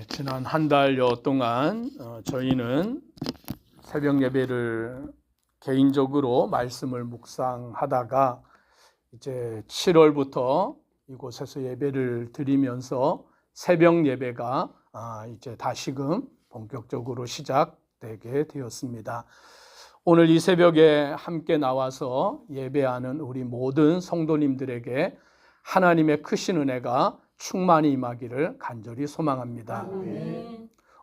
지난 한 달여 동안 저희는 새벽 예배를 개인적으로 말씀을 묵상하다가 이제 7월부터 이곳에서 예배를 드리면서 새벽 예배가 이제 다시금 본격적으로 시작되게 되었습니다. 오늘 이 새벽에 함께 나와서 예배하는 우리 모든 성도님들에게 하나님의 크신 은혜가 충만히 임하기를 간절히 소망합니다.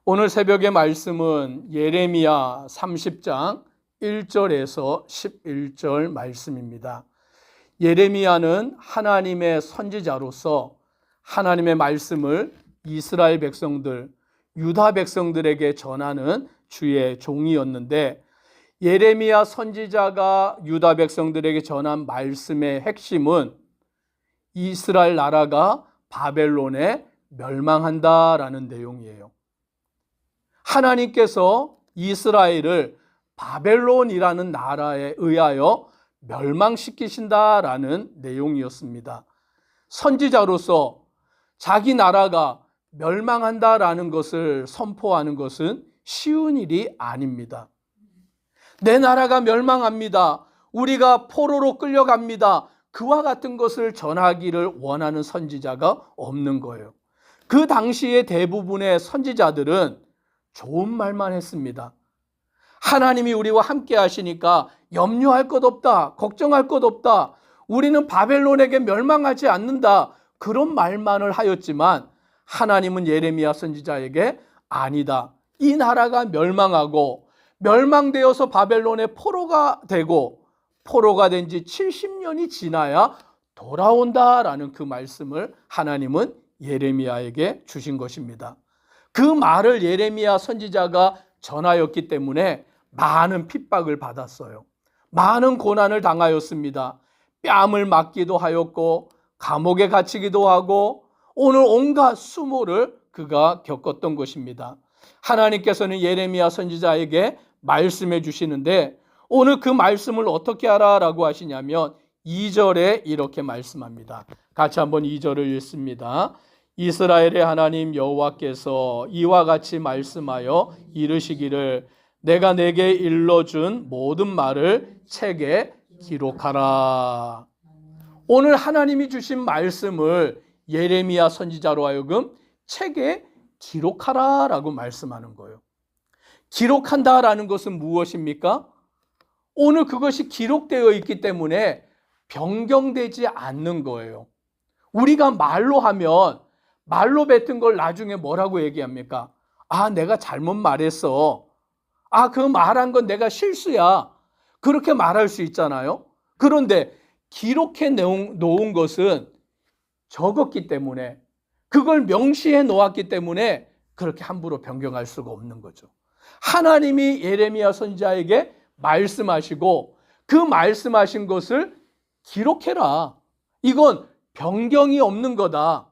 오늘 새벽의 말씀은 예레미야 30장 1절에서 11절 말씀입니다. 예레미야는 하나님의 선지자로서 하나님의 말씀을 이스라엘 백성들, 유다 백성들에게 전하는 주의 종이었는데, 예레미야 선지자가 유다 백성들에게 전한 말씀의 핵심은 이스라엘 나라가 바벨론에 멸망한다라는 내용이에요. 하나님께서 이스라엘을 바벨론이라는 나라에 의하여 멸망시키신다라는 내용이었습니다. 선지자로서 자기 나라가 멸망한다라는 것을 선포하는 것은 쉬운 일이 아닙니다. 내 나라가 멸망합니다. 우리가 포로로 끌려갑니다. 그와 같은 것을 전하기를 원하는 선지자가 없는 거예요. 그 당시에 대부분의 선지자들은 좋은 말만 했습니다. 하나님이 우리와 함께 하시니까 염려할 것 없다. 걱정할 것 없다. 우리는 바벨론에게 멸망하지 않는다. 그런 말만을 하였지만 하나님은 예레미야 선지자에게 아니다. 이 나라가 멸망하고 멸망되어서 바벨론의 포로가 되고 포로가 된 지 70년이 지나야 돌아온다라는 그 말씀을 하나님은 예레미야에게 주신 것입니다. 그 말을 예레미야 선지자가 전하였기 때문에 많은 핍박을 받았어요. 많은 고난을 당하였습니다. 뺨을 맞기도 하였고 감옥에 갇히기도 하고 오늘 온갖 수모를 그가 겪었던 것입니다. 하나님께서는 예레미야 선지자에게 말씀해 주시는데 오늘 그 말씀을 어떻게 하라라고 하시냐면 2절에 이렇게 말씀합니다. 같이 한번 2절을 읽습니다. 이스라엘의 하나님 여호와께서 이와 같이 말씀하여 이르시기를 내가 내게 일러준 모든 말을 책에 기록하라. 오늘 하나님이 주신 말씀을 예레미야 선지자로 하여금 책에 기록하라라고 말씀하는 거예요. 기록한다라는 것은 무엇입니까? 오늘 그것이 기록되어 있기 때문에 변경되지 않는 거예요. 우리가 말로 하면 말로 뱉은 걸 나중에 뭐라고 얘기합니까? 내가 잘못 말했어. 그 말한 건 내가 실수야. 그렇게 말할 수 있잖아요. 그런데 기록해 놓은 것은 적었기 때문에 그걸 명시해 놓았기 때문에 그렇게 함부로 변경할 수가 없는 거죠. 하나님이 예레미야 선지자에게 말씀하시고 그 말씀하신 것을 기록해라. 이건 변경이 없는 거다.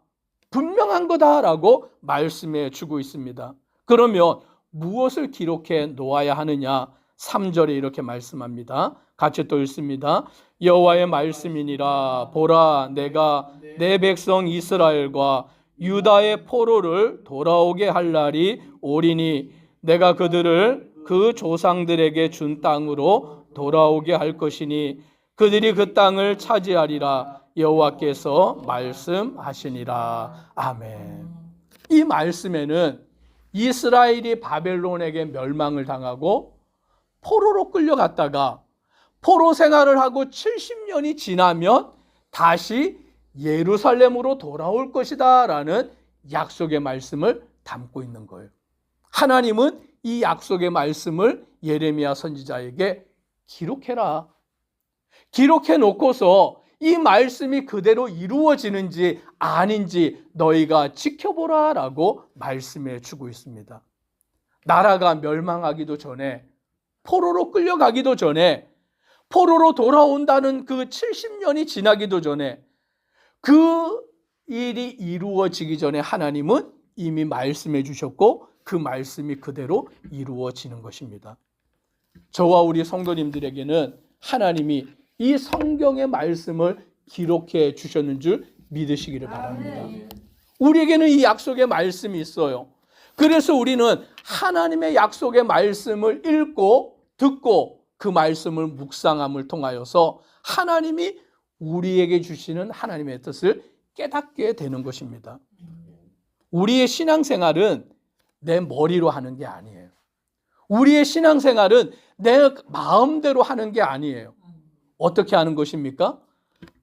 분명한 거다라고 말씀해 주고 있습니다. 그러면 무엇을 기록해 놓아야 하느냐? 3절에 이렇게 말씀합니다. 같이 또 읽습니다. 여호와의 말씀이니라. 보라, 내가 내 백성 이스라엘과 유다의 포로를 돌아오게 할 날이 오리니 내가 그들을 그 조상들에게 준 땅으로 돌아오게 할 것이니 그들이 그 땅을 차지하리라. 여호와께서 말씀하시니라. 아멘. 이 말씀에는 이스라엘이 바벨론에게 멸망을 당하고 포로로 끌려갔다가 포로 생활을 하고 70년이 지나면 다시 예루살렘으로 돌아올 것이다 라는 약속의 말씀을 담고 있는 거예요. 하나님은 이 약속의 말씀을 예레미야 선지자에게 기록해라. 기록해 놓고서 이 말씀이 그대로 이루어지는지 아닌지 너희가 지켜보라 라고 말씀해 주고 있습니다. 나라가 멸망하기도 전에 포로로 끌려가기도 전에 포로로 돌아온다는 그 70년이 지나기도 전에 그 일이 이루어지기 전에 하나님은 이미 말씀해 주셨고 그 말씀이 그대로 이루어지는 것입니다. 저와 우리 성도님들에게는 하나님이 이 성경의 말씀을 기록해 주셨는 줄 믿으시기를 바랍니다. 우리에게는 이 약속의 말씀이 있어요. 그래서 우리는 하나님의 약속의 말씀을 읽고 듣고 그 말씀을 묵상함을 통하여서 하나님이 우리에게 주시는 하나님의 뜻을 깨닫게 되는 것입니다. 우리의 신앙생활은 내 머리로 하는 게 아니에요. 우리의 신앙생활은 내 마음대로 하는 게 아니에요. 어떻게 하는 것입니까?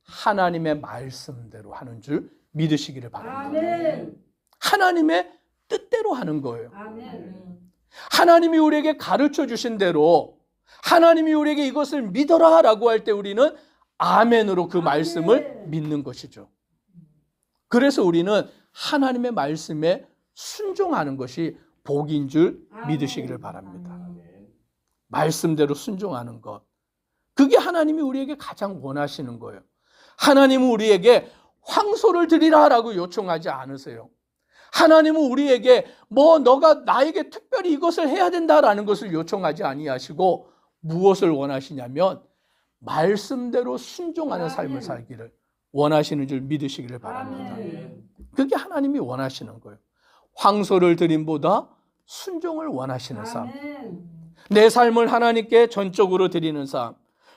하나님의 말씀대로 하는 줄 믿으시기를 바랍니다. 아멘. 하나님의 뜻대로 하는 거예요. 아멘. 하나님이 우리에게 가르쳐 주신 대로 하나님이 우리에게 이것을 믿어라 라고 할 때 우리는 아멘으로 그 말씀을 믿는 것이죠. 그래서 우리는 하나님의 말씀에 순종하는 것이 복인 줄 믿으시기를 바랍니다. 말씀대로 순종하는 것. 그게 하나님이 우리에게 가장 원하시는 거예요. 하나님은 우리에게 황소를 드리라라고 요청하지 않으세요. 하나님은 우리에게 너가 나에게 특별히 이것을 해야 된다라는 것을 요청하지 아니하시고 무엇을 원하시냐면 말씀대로 순종하는 삶을 살기를 원하시는 줄 믿으시기를 바랍니다. 그게 하나님이 원하시는 거예요. 황소를 드림보다 순종을 원하시는 삶. 내 삶을 하나님께 전적으로 드리는 삶.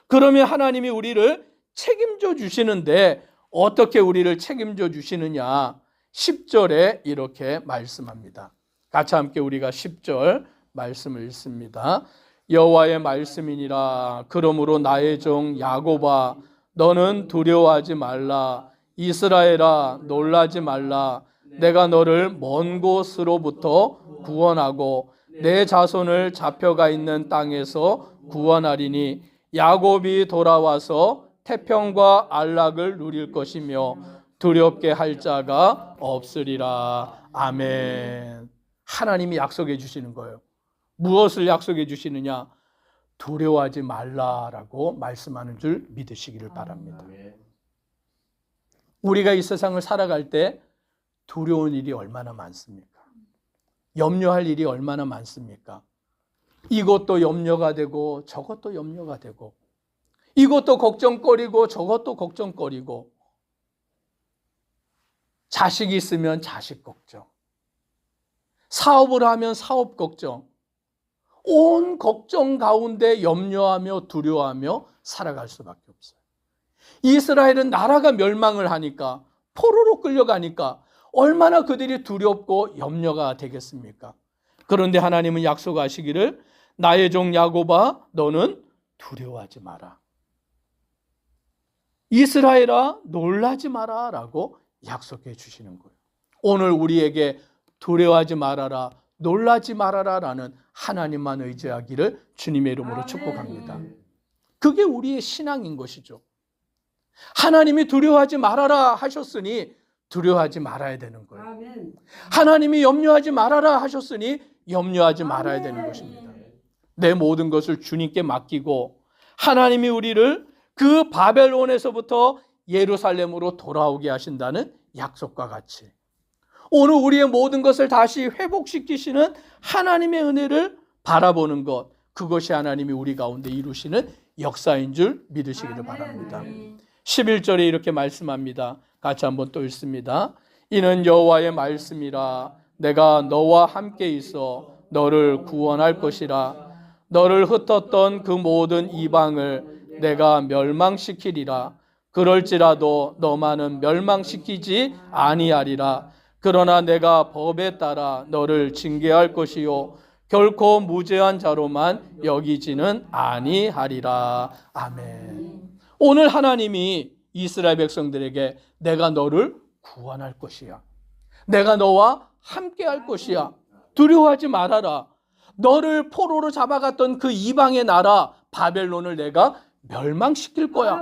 그러면 하나님이 우리를 책임져 주시는데 어떻게 우리를 책임져 주시느냐? 10절에 이렇게 말씀합니다. 같이 함께 우리가 10절 말씀을 읽습니다. 여호와의 말씀이니라. 그러므로 나의 종 야곱아 너는 두려워하지 말라. 이스라엘아 놀라지 말라. 내가 너를 먼 곳으로부터 구원하고 내 자손을 잡혀가 있는 땅에서 구원하리니 야곱이 돌아와서 태평과 안락을 누릴 것이며 두렵게 할 자가 없으리라. 아멘. 하나님이 약속해 주시는 거예요. 무엇을 약속해 주시느냐? 두려워하지 말라라고 말씀하는 줄 믿으시기를 바랍니다. 우리가 이 세상을 살아갈 때 두려운 일이 얼마나 많습니까? 염려할 일이 얼마나 많습니까? 이것도 염려가 되고 저것도 염려가 되고 이것도 걱정거리고 저것도 걱정거리고 자식이 있으면 자식 걱정, 사업을 하면 사업 걱정, 온 걱정 가운데 염려하며 두려워하며 살아갈 수밖에 없어요. 이스라엘은 나라가 멸망을 하니까 포로로 끌려가니까 얼마나 그들이 두렵고 염려가 되겠습니까? 그런데 하나님은 약속하시기를 나의 종 야곱아 너는 두려워하지 마라. 이스라엘아 놀라지 마라 라고 약속해 주시는 거예요. 오늘 우리에게 두려워하지 말아라, 놀라지 말아라 라는 하나님만 의지하기를 주님의 이름으로 축복합니다. 그게 우리의 신앙인 것이죠. 하나님이 두려워하지 말아라 하셨으니 두려워하지 말아야 되는 거예요. 하나님이 염려하지 말아라 하셨으니 염려하지 말아야 되는 것입니다. 내 모든 것을 주님께 맡기고 하나님이 우리를 그 바벨론에서부터 예루살렘으로 돌아오게 하신다는 약속과 같이 오늘 우리의 모든 것을 다시 회복시키시는 하나님의 은혜를 바라보는 것, 그것이 하나님이 우리 가운데 이루시는 역사인 줄 믿으시기를 바랍니다. 11절에 이렇게 말씀합니다. 같이 한번 또 읽습니다. 이는 여호와의 말씀이라. 내가 너와 함께 있어 너를 구원할 것이라. 너를 흩었던 그 모든 이방을 내가 멸망시키리라. 그럴지라도 너만은 멸망시키지 아니하리라. 그러나 내가 법에 따라 너를 징계할 것이요 결코 무죄한 자로만 여기지는 아니하리라. 아멘. 오늘 하나님이 이스라엘 백성들에게 내가 너를 구원할 것이야. 내가 너와 함께 할 것이야. 두려워하지 말아라. 너를 포로로 잡아갔던 그 이방의 나라 바벨론을 내가 멸망시킬 거야.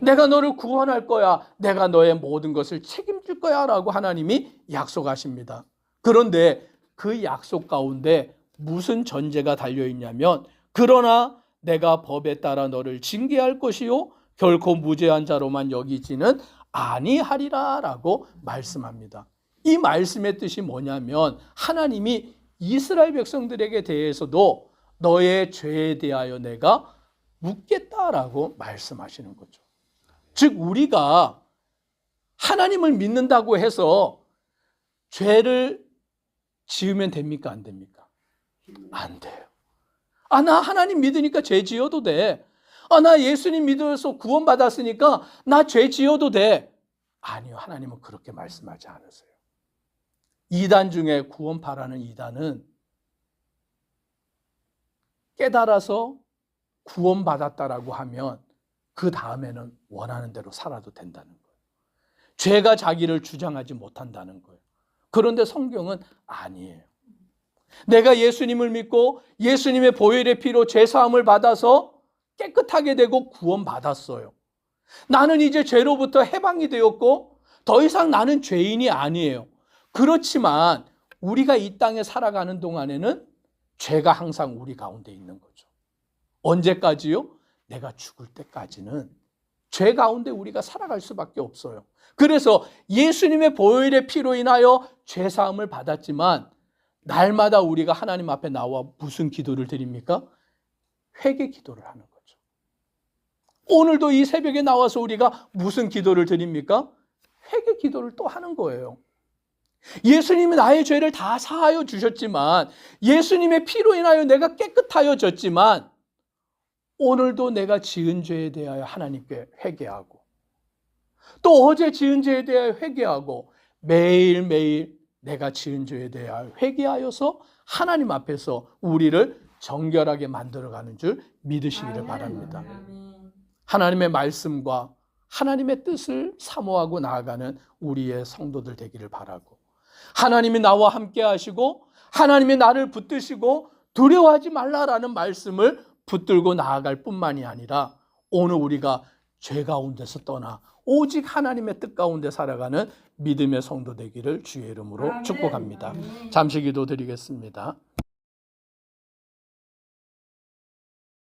내가 너를 구원할 거야. 내가 너의 모든 것을 책임질 거야 라고 하나님이 약속하십니다. 그런데 그 약속 가운데 무슨 전제가 달려있냐면 그러나 내가 법에 따라 너를 징계할 것이요 결코 무죄한 자로만 여기지는 아니하리라 라고 말씀합니다. 이 말씀의 뜻이 뭐냐면 하나님이 이스라엘 백성들에게 대해서도 너의 죄에 대하여 내가 묻겠다라고 말씀하시는 거죠. 즉 우리가 하나님을 믿는다고 해서 죄를 지으면 됩니까? 안 됩니까? 안 돼요. 아, 나 하나님 믿으니까 죄 지어도 돼. 아, 나 예수님 믿어서 구원받았으니까 나 죄 지어도 돼. 아니요, 하나님은 그렇게 말씀하지 않으세요. 이단 중에 구원파라는 이단은 깨달아서 구원받았다라고 하면 그 다음에는 원하는 대로 살아도 된다는 거예요. 죄가 자기를 주장하지 못한다는 거예요. 그런데 성경은 아니에요. 내가 예수님을 믿고 예수님의 보혈의 피로 죄사함을 받아서 깨끗하게 되고 구원받았어요. 나는 이제 죄로부터 해방이 되었고 더 이상 나는 죄인이 아니에요. 그렇지만 우리가 이 땅에 살아가는 동안에는 죄가 항상 우리 가운데 있는 거죠. 언제까지요? 내가 죽을 때까지는 죄 가운데 우리가 살아갈 수밖에 없어요. 그래서 예수님의 보혈의 피로 인하여 죄사함을 받았지만 날마다 우리가 하나님 앞에 나와 무슨 기도를 드립니까? 회개 기도를 하는 거죠. 오늘도 이 새벽에 나와서 우리가 무슨 기도를 드립니까? 회개 기도를 또 하는 거예요. 예수님이 나의 죄를 다 사하여 주셨지만, 예수님의 피로 인하여 내가 깨끗하여졌지만 오늘도 내가 지은 죄에 대하여 하나님께 회개하고, 또 어제 지은 죄에 대하여 회개하고, 매일매일 내가 지은 죄에 대하여 회개하여서 하나님 앞에서 우리를 정결하게 만들어가는 줄 믿으시기를 바랍니다. 하나님의 말씀과 하나님의 뜻을 사모하고 나아가는 우리의 성도들 되기를 바라고, 하나님이 나와 함께 하시고 하나님이 나를 붙드시고 두려워하지 말라라는 말씀을 붙들고 나아갈 뿐만이 아니라 오늘 우리가 죄 가운데서 떠나 오직 하나님의 뜻 가운데 살아가는 믿음의 성도 되기를 주의 이름으로 축복합니다. 잠시 기도드리겠습니다.